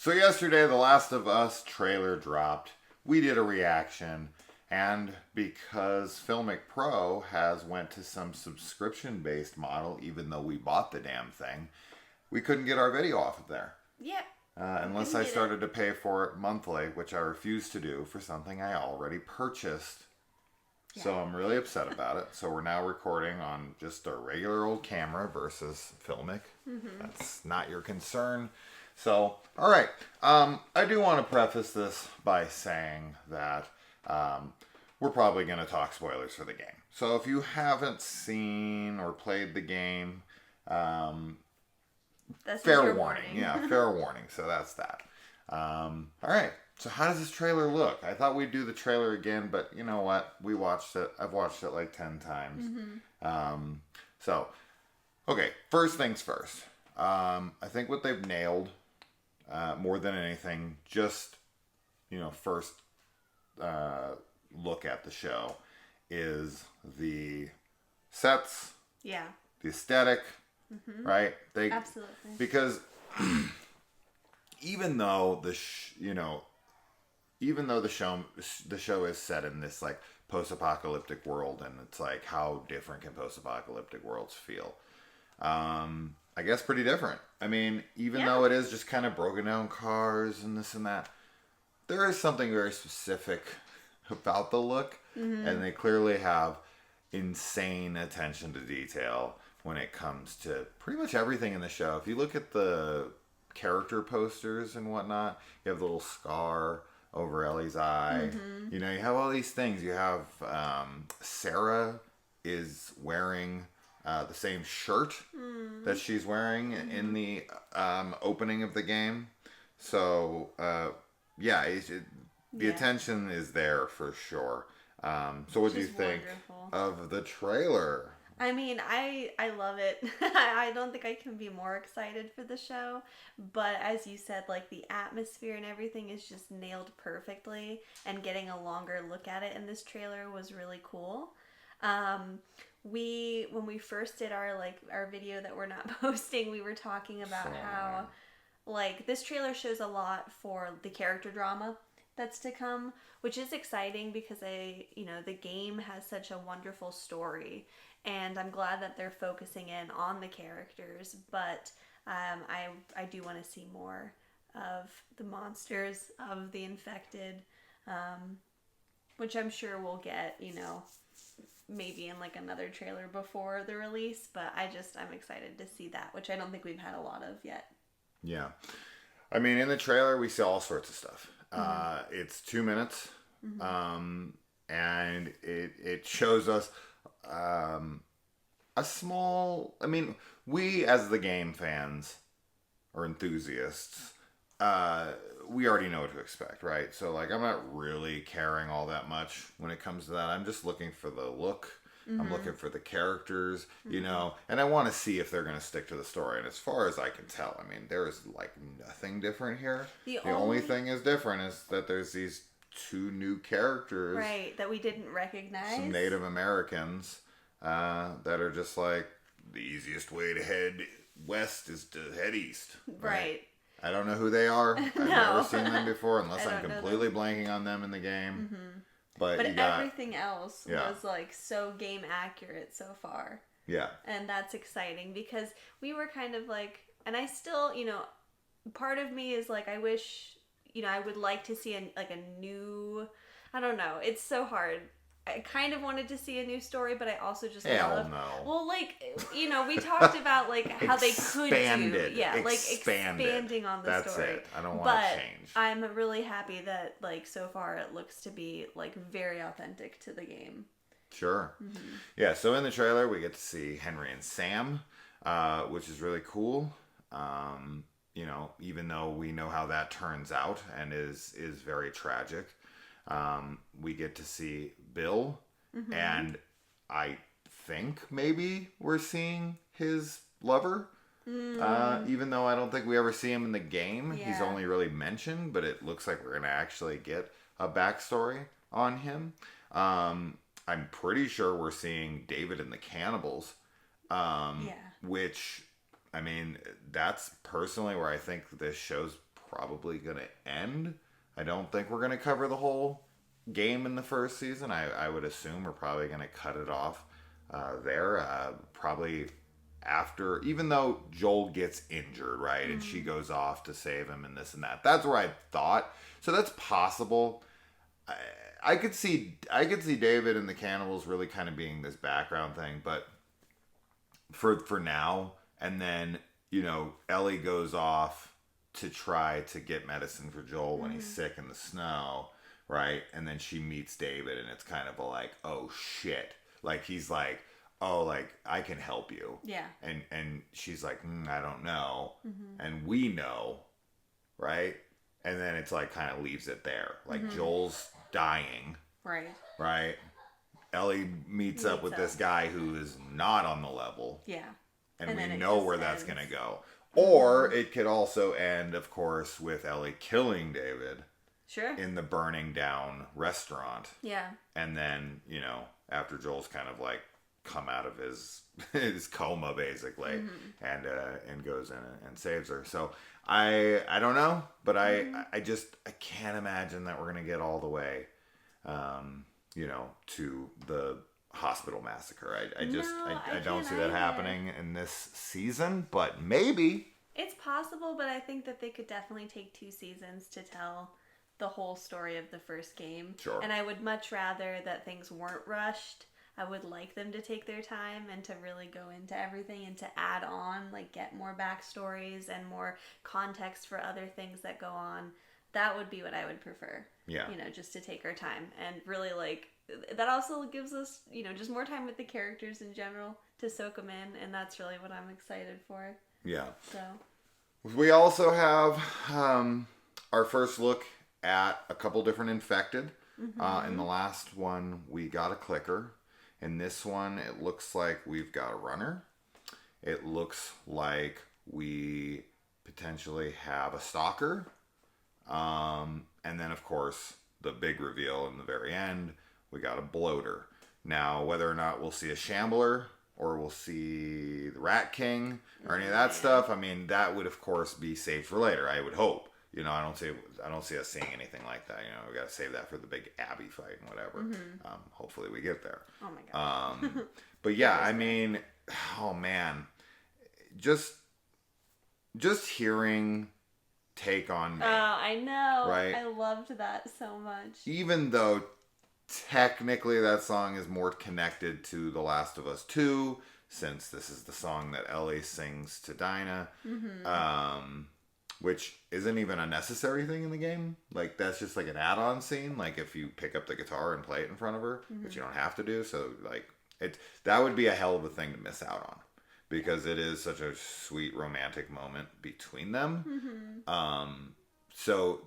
So yesterday, The Last of Us trailer dropped. We did a reaction, and because Filmic Pro has went to some subscription-based model, even though we bought the damn thing, we couldn't get our video off of there. Yep. Unless I started to pay for it monthly, which I refuse to do for something I already purchased. Yeah. So I'm really upset about it. So we're now recording on just a regular old camera versus Filmic. Mm-hmm. That's not your concern. So, all right. I do want to preface this by saying that we're probably going to talk spoilers for the game. So if you haven't seen or played the game, that's fair warning. Yeah, fair warning. So that's that. All right. So how does this trailer look? I thought we'd do the trailer again, but you know what? We watched it. I've watched it like 10 times. Mm-hmm. So, okay. First things first. I think what they've nailed more than anything, just, first look at the show is the sets. Yeah. The aesthetic. Mm-hmm. Right? Absolutely. Because even though the show is set in this like post-apocalyptic world, and it's like how different can post-apocalyptic worlds feel? I guess pretty different. I mean, even though it is just kind of broken down cars and this and that, there is something very specific about the look, and they clearly have insane attention to detail when it comes to pretty much everything in the show. If you look at the character posters and whatnot, you have the little scar over Ellie's eye. Mm-hmm. You have all these things. You have Sarah is wearing the same shirt that she's wearing in the opening of the game. So, the attention is there for sure. So what do you think of the trailer? I mean, I love it. I don't think I can be more excited for the show. But as you said, like the atmosphere and everything is just nailed perfectly. And getting a longer look at it in this trailer was really cool. When we first did our video that we're not posting, we were talking about how like this trailer shows a lot for the character drama that's to come, which is exciting because the game has such a wonderful story. And I'm glad that they're focusing in on the characters, but I do want to see more of the monsters, of the infected, which I'm sure we'll get, maybe in like another trailer before the release. But I'm excited to see that, which I don't think we've had a lot of yet. Yeah. I mean, in the trailer, we see all sorts of stuff. Mm-hmm. It's 2 minutes, and it shows us a small... I mean, we as the game fans or enthusiasts, we already know what to expect, right? So, like, I'm not really caring all that much when it comes to that. I'm just looking for the look. Mm-hmm. I'm looking for the characters, and I want to see if they're going to stick to the story. And as far as I can tell, I mean, there is, like, nothing different here. The only thing is different is that there's these 2 new characters. Right, that we didn't recognize. Some Native Americans that are just like, the easiest way to head west is to head east. Right. I don't know who they are. I've never seen them before, unless I'm completely blanking on them in the game. Mm-hmm. But everything else was like so game accurate so far. Yeah. And that's exciting because we were kind of like, and I still, part of me is like, I wish, I would like to see a new, I don't know. It's so hard. I kind of wanted to see a new story, but I also just love... no. Well, like, we talked about, like, how they could do... Yeah, like, expanding on the story. That's it. I don't want to change. But I'm really happy that, like, so far it looks to be, like, very authentic to the game. Sure. Mm-hmm. Yeah, so in the trailer, we get to see Henry and Sam, which is really cool. Even though we know how that turns out and is very tragic. We get to see Bill, and I think maybe we're seeing his lover, even though I don't think we ever see him in the game. Yeah. He's only really mentioned, but it looks like we're going to actually get a backstory on him. I'm pretty sure we're seeing David and the Cannibals, which, I mean, that's personally where I think this show's probably going to end. I don't think we're going to cover the whole game in the first season. I would assume we're probably going to cut it off there. Probably after, even though Joel gets injured, right? And she goes off to save him and this and that. That's where I thought. So that's possible. I could see David and the cannibals really kind of being this background thing, but for now, and then, you know, Ellie goes off to try to get medicine for Joel when he's sick in the snow, right? And then she meets David, and it's kind of like, oh shit. Like, he's like, oh, like, I can help you. Yeah. And she's like, I don't know. And we know, right? And then it's like, kind of leaves it there. Like, Joel's dying. Right. Right? Ellie meets up with this guy who is not on the level. Yeah. And we know where that's going to go. Or it could also end, of course, with Ellie killing David. Sure. In the burning down restaurant. Yeah. And then, you know, after Joel's kind of like come out of his coma, basically, and goes in and saves her. So I don't know, but I can't imagine that we're going to get all the way, you know, to the hospital massacre. I don't see that happening in this season, but maybe. It's possible, but I think that they could definitely take 2 seasons to tell the whole story of the first game. Sure. And I would much rather that things weren't rushed. I would like them to take their time and to really go into everything and to add on, like, get more backstories and more context for other things that go on. That would be what I would prefer. Yeah. You know, just to take our time and really, like, that also gives us, you know, just more time with the characters in general to soak them in, and that's really what I'm excited for. Yeah. So. We also have our first look at a couple different infected. In the last one, we got a clicker. In this one, it looks like we've got a runner. It looks like we potentially have a stalker. And then, of course, the big reveal in the very end, we got a bloater. Now, whether or not we'll see a shambler or we'll see the Rat King or any of that stuff, I mean, that would, of course, be saved for later, I would hope. You know, I don't see us seeing anything like that. You know, we got to save that for the big Abby fight and whatever. Hopefully we get there. Oh my god. But yeah, I mean, oh man, just hearing "Take on Me." Oh, I know. Right? I loved that so much. Even though technically that song is more connected to The Last of Us 2, since this is the song that Ellie sings to Dinah. Which isn't even a necessary thing in the game. Like, that's just like an add-on scene. Like, if you pick up the guitar and play it in front of her, which you don't have to do. So, like, that would be a hell of a thing to miss out on. Because it is such a sweet romantic moment between them. So,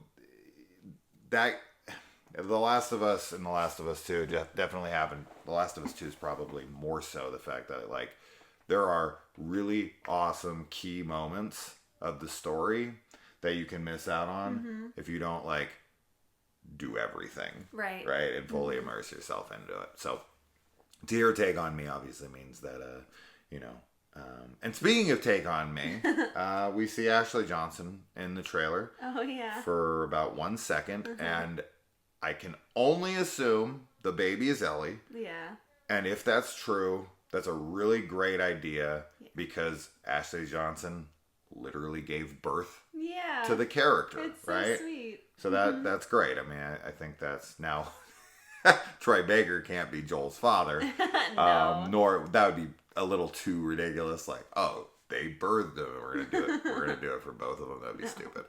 that... The Last of Us and The Last of Us 2 definitely happened. The Last of Us 2 is probably more so the fact that, like, there are really awesome key moments of the story that you can miss out on if you don't, like, do everything. Right. And fully immerse yourself into it. So, to hear Take on Me obviously means that, you know, and speaking of Take on Me, we see Ashley Johnson in the trailer. Oh, yeah. For about 1 second. And I can only assume the baby is Ellie. Yeah. And if that's true, that's a really great idea because Ashley Johnson literally gave birth to the character, it's so right? Sweet. So that's great. I mean, I think that's now Troy Baker can't be Joel's father. No. Nor that would be a little too ridiculous. Like, oh, they birthed him. We're gonna do it. We're gonna do it for both of them. That'd be stupid.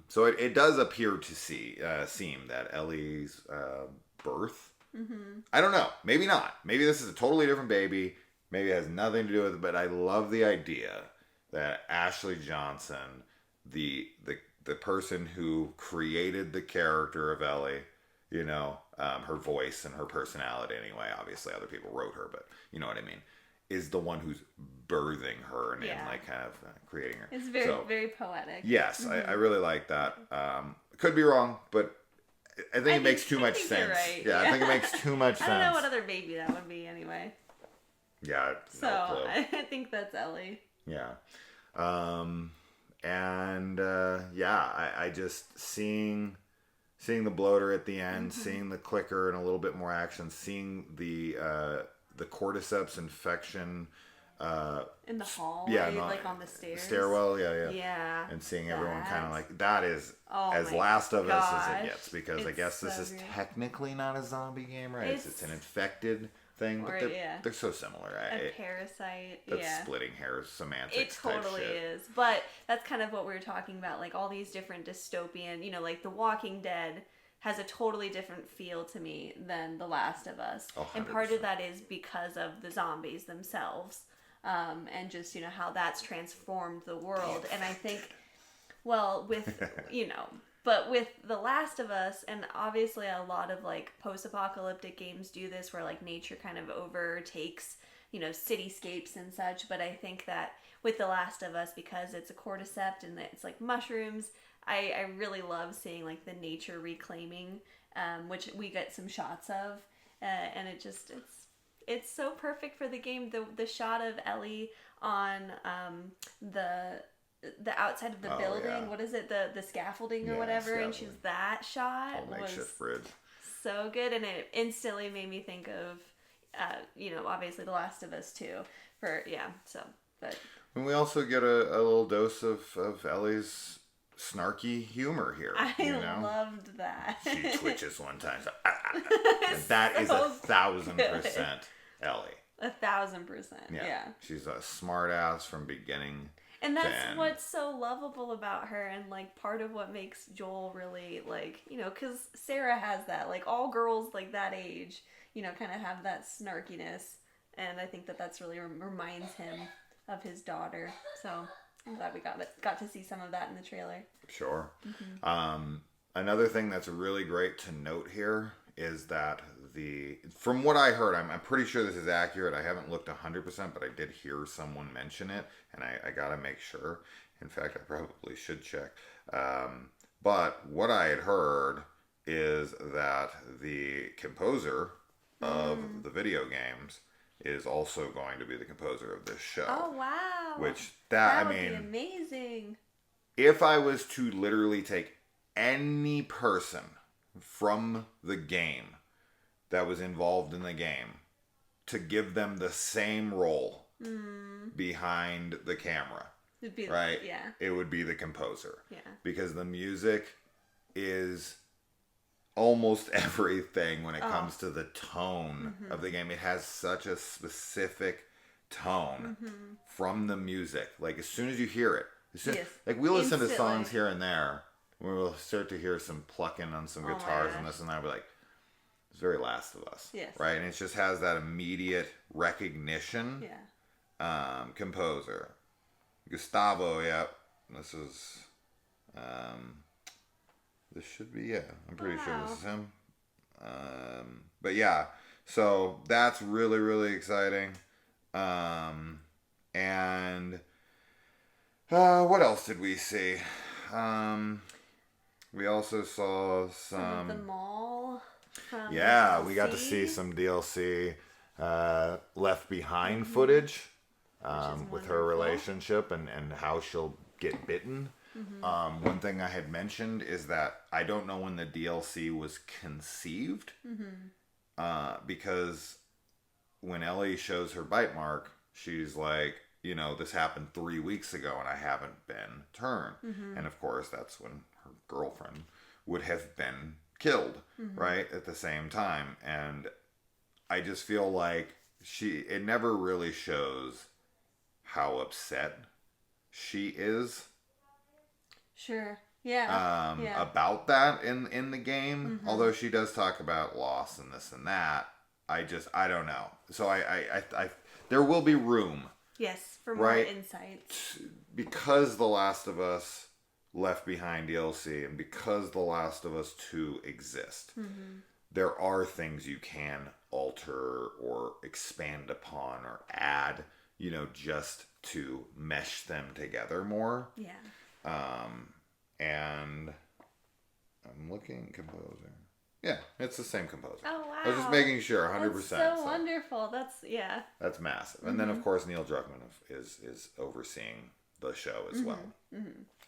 So it does appear to seem that Ellie's birth. I don't know. Maybe not. Maybe this is a totally different baby. Maybe it has nothing to do with it. But I love the idea that Ashley Johnson, the person who created the character of Ellie, you know, her voice and her personality anyway, obviously other people wrote her, but you know what I mean, is the one who's birthing her and like kind of creating her. It's very poetic. Yes, I really like that. Could be wrong, but I think it makes too much sense. Right. Yeah, I think it makes too much sense. I don't know what other baby that would be anyway. Yeah, so no clue. I think that's Ellie. Yeah. And I just seeing the bloater at the end, seeing the clicker and a little bit more action, seeing the cordyceps infection in the hall, like on the stairs, stairwell, yeah, yeah, and seeing everyone kind of like that is as my Last of Us as it gosh. gets, because I It's guess this so is good. technically not a zombie game, right? It's an infected thing, but Or, they're so similar. a parasite. That's splitting hairs semantics. It totally type shit. is. But that's kind of what we were talking about, like all these different dystopian, like The Walking Dead has a totally different feel to me than The Last of Us. And part of that is because of the zombies themselves. And just, how that's transformed the world. And I think, well, with, but with The Last of Us, and obviously a lot of like post-apocalyptic games do this where like nature kind of overtakes, cityscapes and such. But I think that with The Last of Us, because it's a cordyceps and it's like mushrooms, I really love seeing like the nature reclaiming, which we get some shots of. And it's so perfect for the game. The shot of Ellie on the outside of the building. Yeah. What is it? The scaffolding or whatever. And she's that shot makeshift bridge. So good, and it instantly made me think of obviously The Last of Us too. And we also get a little dose of Ellie's snarky humor here. I loved that. She twitches one time. And that is 1,000% Ellie. 1,000%. Yeah. She's a smart ass from beginning. And that's what's so lovable about her, and like part of what makes Joel really like, because Sarah has that, like all girls like that age, kind of have that snarkiness, and I think that's really reminds him of his daughter. So I'm glad we got to see some of that in the trailer. Sure. Mm-hmm. Another thing that's really great to note here is that from what I heard, I'm pretty sure this is accurate. I haven't looked 100%, but I did hear someone mention it, and I gotta make sure. In fact, I probably should check. But what I had heard is that the composer of the video games is also going to be the composer of this show. Oh, wow. Which, that would be amazing. If I was to literally take any person from the game that was involved in the game to give them the same role behind the camera, right? Yeah. It would be the composer. Yeah. Because the music is almost everything when it comes to the tone of the game. It has such a specific tone from the music. Like as soon as you hear it, like we listen to songs here and there, we'll start to hear some plucking on some guitars and this and that. I'll be like, it's very Last of Us. Yes. Right? And it just has that immediate recognition. Yeah. Composer. Gustavo, yep. This is, this should be, I'm pretty sure this is him. But yeah, so that's really, really exciting. And what else did we see? We also saw some of the mall. We got to see some DLC Left Behind footage with her relationship and how she'll get bitten. Mm-hmm. One thing I had mentioned is that I don't know when the DLC was conceived, because when Ellie shows her bite mark, she's like, this happened 3 weeks ago and I haven't been turned. Mm-hmm. And of course, that's when her girlfriend would have been killed, right, at the same time. And I just feel like it never really shows how upset she is. Sure. Yeah. About that in the game. Mm-hmm. Although she does talk about loss and this and that. I don't know. So I there will be room. Yes, for more insights. Because The Last of Us Left Behind DLC and because The Last of Us 2 exist, there are things you can alter or expand upon or add, just to mesh them together more. Yeah. And I'm looking, composer. Yeah, it's the same composer. Oh, wow. I was just making sure, 100%. That's so wonderful. That's massive. And then, of course, Neil Druckmann is overseeing the show as well.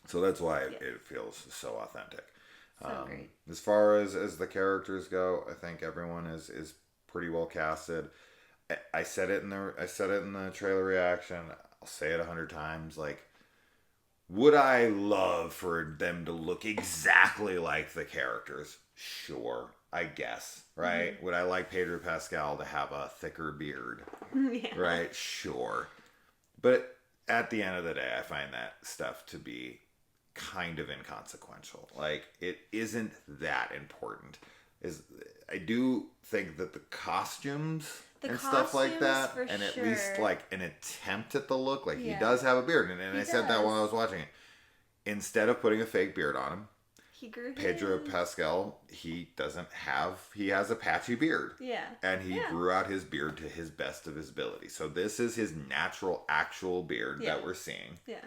So that's why it feels so authentic. So great. As far as the characters go, I think everyone is pretty well casted. I said it in the trailer reaction. I'll say it 100 times. Like, would I love for them to look exactly like the characters? Sure, I guess. Right? Would I like Pedro Pascal to have a thicker beard? Yeah. Right? Sure. But at the end of the day, I find that stuff to be kind of inconsequential. Like, it isn't that important. I do think that the costumes and stuff like that, and at least like an attempt at the look, like he does have a beard, and I said that while I was watching it. Instead of putting a fake beard on him, he grew Pedro Pascal, he has a patchy beard. Yeah. And he grew out his beard to his best of his ability. So this is his natural, actual beard that we're seeing. Yeah.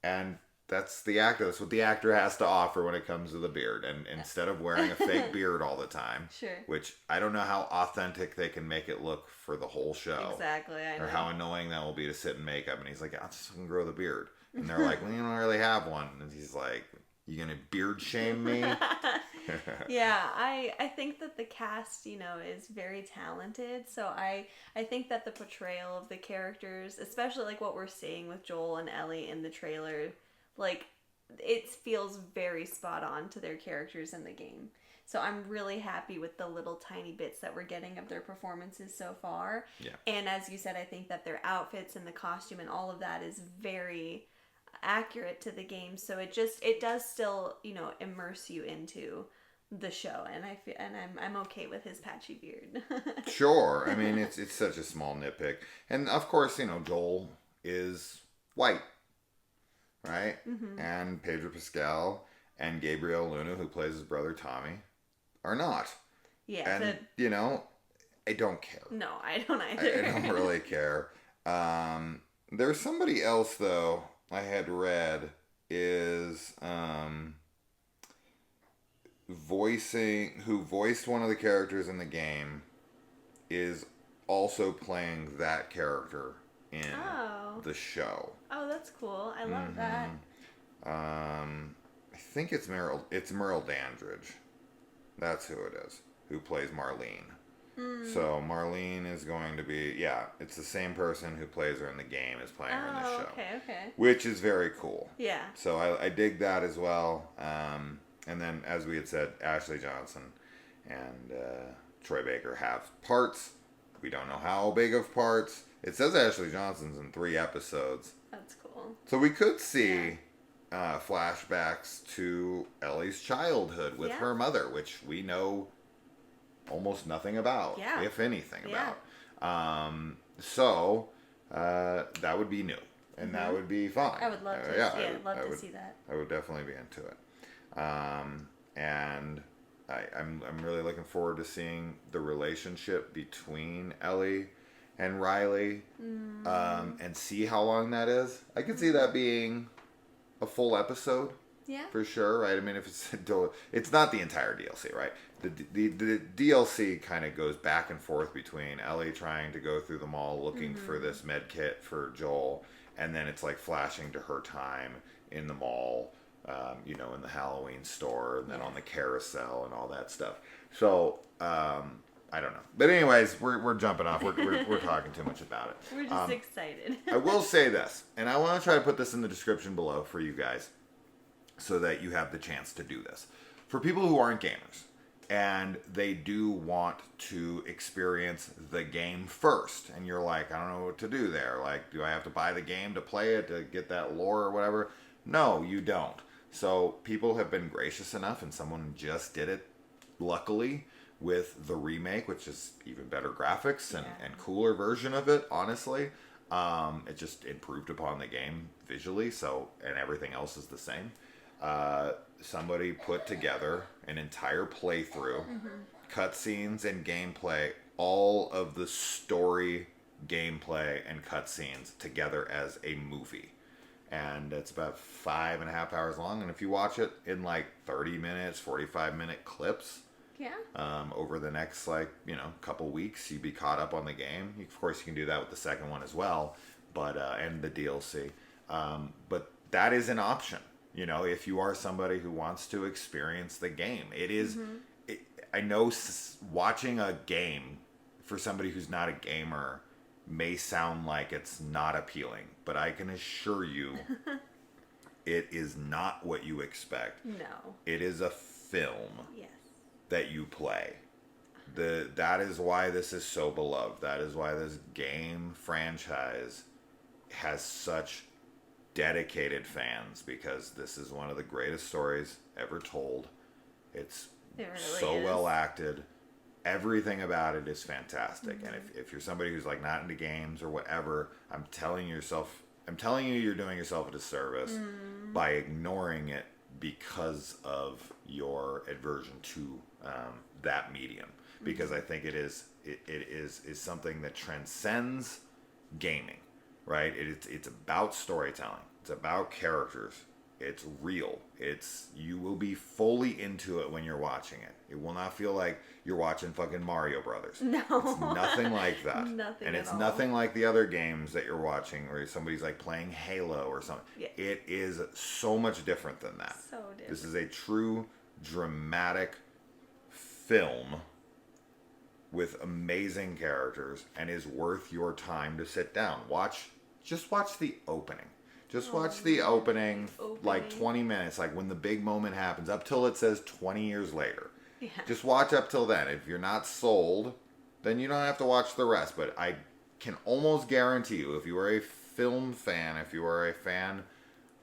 And that's the actor. That's what the actor has to offer when it comes to the beard. And instead of wearing a fake beard all the time, which I don't know how authentic they can make it look for the whole show. Exactly, I know. Or how annoying that will be to sit in makeup. And he's like, I'll just grow the beard. And they're like, well, you don't really have one. And he's like, you gonna beard shame me? Yeah, I think that the cast, is very talented. So I think that the portrayal of the characters, especially like what we're seeing with Joel and Ellie in the trailer, like it feels very spot on to their characters in the game. So I'm really happy with the little tiny bits that we're getting of their performances so far. Yeah. And as you said, I think that their outfits and the costume and all of that is very accurate to the game. So it does still, immerse you into the show, and I'm okay with his patchy beard. Sure. I mean, it's such a small nitpick. And of course, Joel is white. Right? Mm-hmm. And Pedro Pascal and Gabriel Luna, who plays his brother Tommy, are not. Yeah. And, I don't care. No, I don't either. I don't really care. There's somebody else, though, I had read is who voiced one of the characters in the game is also playing that character in the show. Oh, that's cool. I love that. I think it's Merle Dandridge. That's who it is, who plays Marlene. So Marlene is going to be, it's the same person who plays her in the game is playing her in the show. Okay. Which is very cool. Yeah. So I dig that as well. And then, as we had said, Ashley Johnson and Troy Baker have parts. We don't know how big of parts. It says Ashley Johnson's in 3 episodes. That's cool. So we could see flashbacks to Ellie's childhood with her mother, which we know almost nothing about, if anything about. So that would be new, and that would be fine. I would love to. I'd love to see that. I would definitely be into it. And I'm really looking forward to seeing the relationship between Ellie and Riley, and see how long that is. I could see that being a full episode. Yeah. For sure, right? I mean, if it's not the entire DLC, right? The DLC kind of goes back and forth between Ellie trying to go through the mall looking for this med kit for Joel, and then it's like flashing to her time in the mall, in the Halloween store, and then on the carousel and all that stuff. So, I don't know. But anyways, we're jumping off. We're talking too much about it. We're just excited. I will say this, and I want to try to put this in the description below for you guys, so that you have the chance to do this. For people who aren't gamers, and they do want to experience the game first, and you're like, I don't know what to do there. Like, do I have to buy the game to play it, to get that lore or whatever? No, you don't. So people have been gracious enough, and someone just did it, luckily, with the remake, which is even better graphics and cooler version of it, honestly. It just improved upon the game visually, and everything else is the same. Somebody put together an entire playthrough, cutscenes and gameplay, all of the story, gameplay, and cutscenes together as a movie. And it's about 5.5 hours long. And if you watch it in like 30 minutes, 45-minute clips, over the next couple weeks, you'd be caught up on the game. Of course, you can do that with the second one as well, but and the DLC. But that is an option. You know, if you are somebody who wants to experience the game, it is. I know watching a game for somebody who's not a gamer may sound like it's not appealing, but I can assure you it is not what you expect. No. It is a film Yes. that you play. That is why this is so beloved. That is why this game franchise has such dedicated fans, because this is one of the greatest stories ever told. It really so is. Well acted. Everything about it is fantastic. And if you're somebody who's like not into games or whatever, I'm telling you you're doing yourself a disservice by ignoring it because of your aversion to that medium. Because I think it is something that transcends gaming, right? It's about storytelling. It's about characters. It's real. You will be fully into it when you're watching it. It will not feel like you're watching fucking Mario Brothers. No. It's nothing like that. Nothing and at it's all. Nothing like the other games that you're watching where somebody's like playing Halo or something. Yeah. It is so much different than that. So different. This is a true dramatic film with amazing characters and is worth your time to sit down. Just watch the opening. Just watch the opening, like 20 minutes, like when the big moment happens, up till it says 20 years later. Yeah. Just watch up till then. If you're not sold, then you don't have to watch the rest. But I can almost guarantee you, if you are a film fan, if you are a fan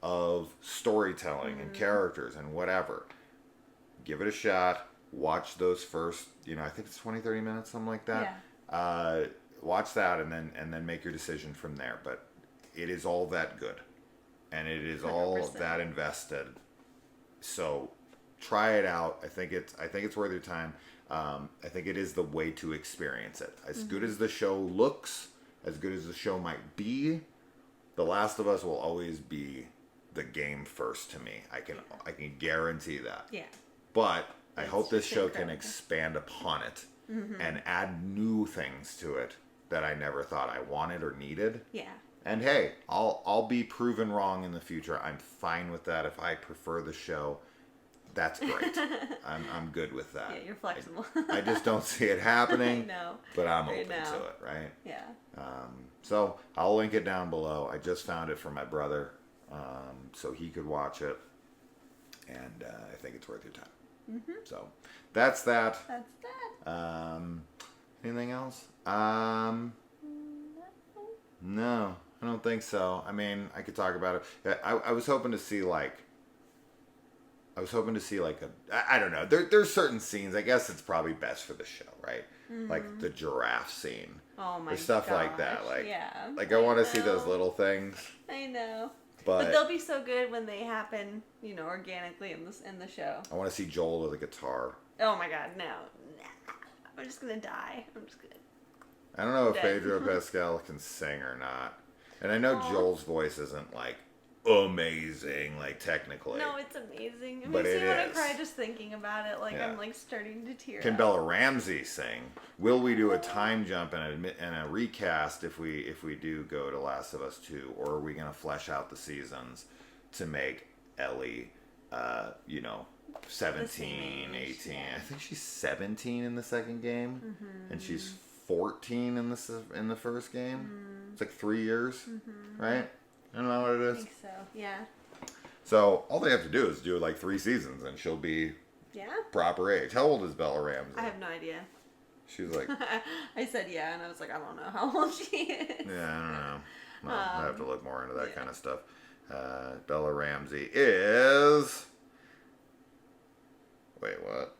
of storytelling and characters and whatever, give it a shot. Watch those first, I think it's 20, 30 minutes, something like that. Yeah. Watch that and then make your decision from there. But it is all that good. And it is 100%. All that invested. So try it out. I think it's worth your time. I think it is the way to experience it. As good as the show looks, as good as the show might be, The Last of Us will always be the game first to me. I can guarantee that. Yeah. But I hope this show can expand upon it and add new things to it that I never thought I wanted or needed. Yeah. And hey, I'll be proven wrong in the future. I'm fine with that. If I prefer the show, that's great. I'm good with that. Yeah, you're flexible. I just don't see it happening. No. But I'm open to it, right? Yeah. So I'll link it down below. I just found it for my brother, so he could watch it, and I think it's worth your time. So that's that. That's that. Anything else? No. I don't think so. I mean, I could talk about it. I was hoping to see like I don't know. There's certain scenes. I guess it's probably best for the show, right? Like the giraffe scene. Oh my god. Stuff like that. Like, yeah. Like I want to see those little things. I know. But they'll be so good when they happen, organically in the show. I want to see Joel with a guitar. Oh my god, no. I'm just gonna die. I don't know if Pedro Pascal can sing or not. And I know Joel's voice isn't, like, amazing, like, technically. No, it's amazing. It makes me want to cry just thinking about it. Like, yeah. I'm, like, starting to tear Can Bella Ramsey sing? Will we do a time jump and a recast if we do go to Last of Us 2? Or are we going to flesh out the seasons to make Ellie, 17, 18? Yeah. I think she's 17 in the second game. And she's 14 in the first game. It's like 3 years, right? I don't know what it is. I think so, yeah. So all they have to do is do like 3 seasons and she'll be proper age. How old is Bella Ramsey? I have no idea. She was like... I said yeah, and I was like, I don't know how old she is. Yeah, I don't know. Well, I have to look more into that kind of stuff. Bella Ramsey is... Wait, what?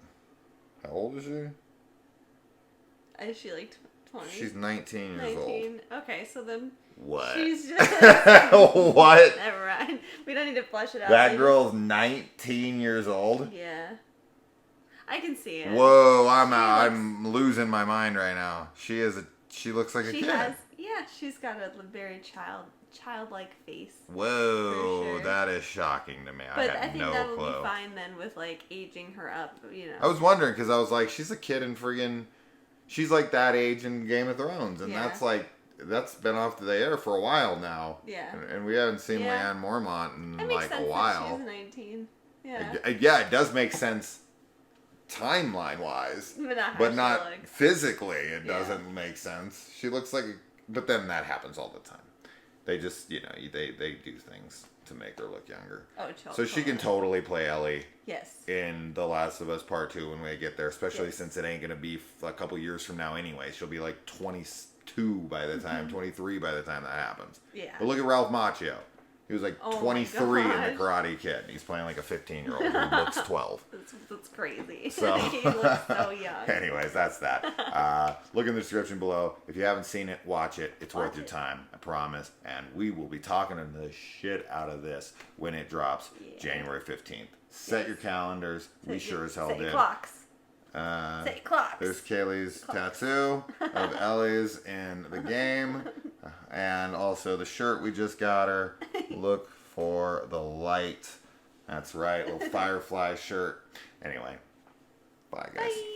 How old is she? Is she like 20? She's 19 years old. Okay, so then... What? She's just... What? Never mind. We don't need to flesh it out. That girl's 19 years old? Yeah. I can see it. Whoa, I'm losing my mind right now. She looks like a kid. She's got a very childlike face. Whoa, sure. That is shocking to me. But I think that will be fine then with like aging her up, I was wondering because I was like, she's a kid in friggin'... She's like that age in Game of Thrones, and that's like that's been off the air for a while now. Yeah. And we haven't seen Yeah. Leanne Mormont in It makes like sense a that while. she's 19. Yeah. Yeah, it does make sense timeline wise, but not physically. It doesn't make sense. She looks like, but then that happens all the time. They just, they do things to make her look younger. Oh, so she can totally play Ellie. Yes. In The Last of Us Part 2 when we get there, especially since it ain't gonna be a couple years from now anyway. She'll be like 22 by the time, 23 by the time that happens. Yeah. But look at Ralph Macchio. He was like 23 in The Karate Kid. He's playing like a 15-year-old who looks 12. That's crazy. So He looks so young. Anyways, that's that. Look in the description below. If you haven't seen it, watch it. It's worth your time, I promise. And we will be talking the shit out of this when it drops January 15th. Set your calendars. We sure as hell did. Set clocks. Set clocks. There's Kaylee's tattoo of Ellie's in the game. And also the shirt we just got her. Look for the light. That's right. Little Firefly shirt. Anyway. Bye, guys. Bye.